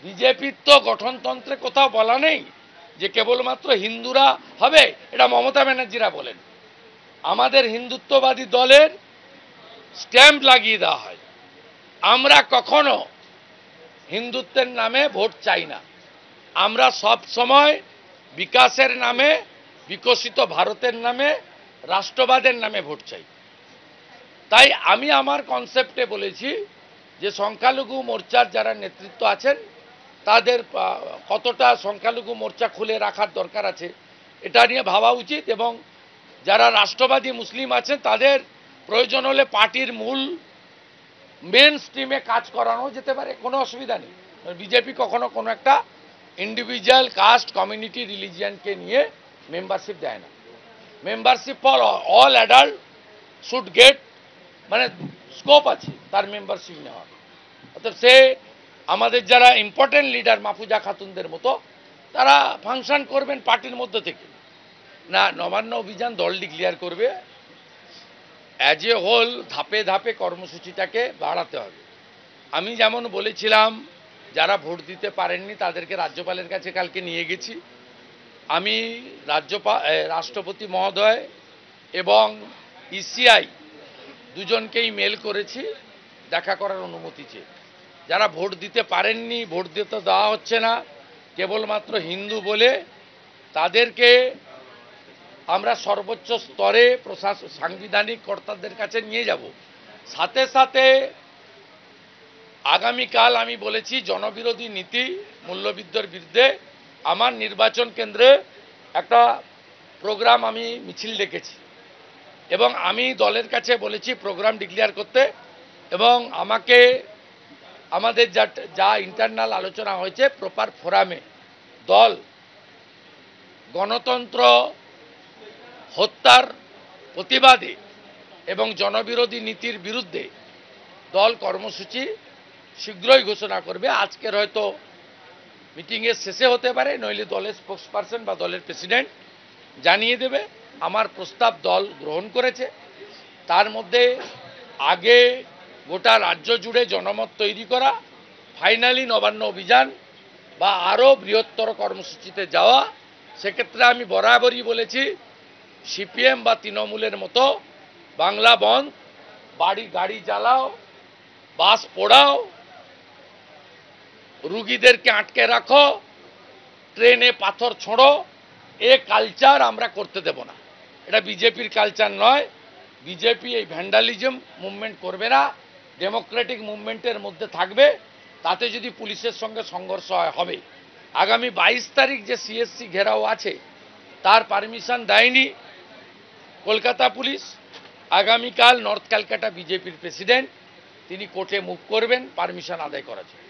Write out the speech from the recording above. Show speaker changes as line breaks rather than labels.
বিজেপির তো গঠনতন্ত্রে কোথাও বলা নেই যে কেবলমাত্র হিন্দুরা হবে, এটা মমতা ব্যানার্জিরা বলেন। আমাদের হিন্দুত্ববাদী দলের স্ট্যাম্প লাগিয়ে দেওয়া হয়। আমরা কখনো হিন্দুত্বের নামে ভোট চাই না। আমরা সব সময় বিকাশের নামে, বিকশিত ভারতের নামে, রাষ্ট্রবাদের নামে ভোট চাই। তাই আমি আমার কনসেপ্টে বলেছি যে সংখ্যালঘু মোর্চার যারা নেতৃত্ব আছেন তাদের কতটা সংখ্যালঘু মোর্চা খুলে রাখার দরকার আছে এটা নিয়ে ভাবা উচিত, এবং যারা রাষ্ট্রবাদী মুসলিম আছেন তাদের প্রয়োজন হলে পার্টির মূল মেন স্ট্রিমে কাজ করানো যেতে পারে, কোনো অসুবিধা নেই। বিজেপি কখনো কোনো একটা ইন্ডিভিজুয়াল কাস্ট, কমিউনিটি, রিলিজিয়ানকে নিয়ে মেম্বারশিপ দেয় না। Membership for all adult should get, মানে স্কোপ আছে তার মেম্বারশিপ নেওয়ার। অর্থাৎ সে আমাদের যারা ইম্পর্টেন্ট লিডার মাফুজা খাতুনদের মতো তারা ফাংশন করবেন পার্টির মধ্যে থেকে, না নবান্ন অভিযান দল ডিক্লেয়ার করবে। অ্যাজ এ হোল ধাপে ধাপে কর্মসূচিটাকে বাড়াতে হবে। আমি যেমন বলেছিলাম যারা ভোট দিতে পারেননি তাদেরকে রাজ্যপালের কাছে কালকে নিয়ে গেছি। আমি রাষ্ট্রপতি মহোদয় এবং ইসিআই দুজনকেই মেল করেছি দেখা করার অনুমতি চেয়ে। যারা ভোট দিতে পারেননি, ভোট দিতে দেওয়া হচ্ছে না কেবলমাত্র হিন্দু বলে, তাদেরকে আমরা সর্বোচ্চ স্তরে সাংবিধানিক কর্তাদের কাছে নিয়ে যাব। সাথে সাথে আগামীকাল আমি বলেছি জনবিরোধী নীতি, মূল্যবৃদ্ধির বিরুদ্ধে আমার নির্বাচন কেন্দ্রে একটা প্রোগ্রাম আমি মিছিল ডেকেছি, এবং আমি দলের কাছে বলেছি প্রোগ্রাম ডিক্লেয়ার করতে, এবং আমাকে আমাদের যা ইন্টারনাল আলোচনা হয়েছে প্রপার ফোরামে দল গণতন্ত্র হত্যার প্রতিবাদে এবং জনবিরোধী নীতির বিরুদ্ধে দল কর্মসূচি শীঘ্রই ঘোষণা করবে। আজকের হয়তো মিটিংয়ের শেষে হতে পারে, নইলে দলের স্পোক্সপারসন বা দলের প্রেসিডেন্ট জানিয়ে দেবে। আমার প্রস্তাব দল গ্রহণ করেছে। তার মধ্যে আগে গোটা রাজ্য জুড়ে জনমত তৈরি করা, ফাইনালি নবান্ন অভিযান বা আরও বৃহত্তর কর্মসূচিতে যাওয়া। সেক্ষেত্রে আমি বরাবরই বলেছি সিপিএম বা তৃণমূলের মতো বাংলা বন্ধ, বাড়ি গাড়ি জ্বালাও, বাস পোড়াও, রুগীদেরকে আটকে রাখো, ট্রেনে পাথর ছোঁড়ো, এ কালচার আমরা করতে দেব না। এটা বিজেপির কালচার নয়। বিজেপি এই ভ্যান্ডালিজম মুভমেন্ট করবে না, ডেমোক্রেটিক মুভমেন্টের মধ্যে থাকবে। তাতে যদি পুলিশের সঙ্গে সংঘর্ষ হবে, আগামী 22 তারিখ যে সিএসসি ঘেরাও আছে তার পারমিশন দেয়নি কলকাতা পুলিশ। আগামীকাল নর্থ ক্যালকাটা বিজেপির প্রেসিডেন্ট তিনি কোর্টে মুভ করবেন পারমিশন আদায় করার জন্য।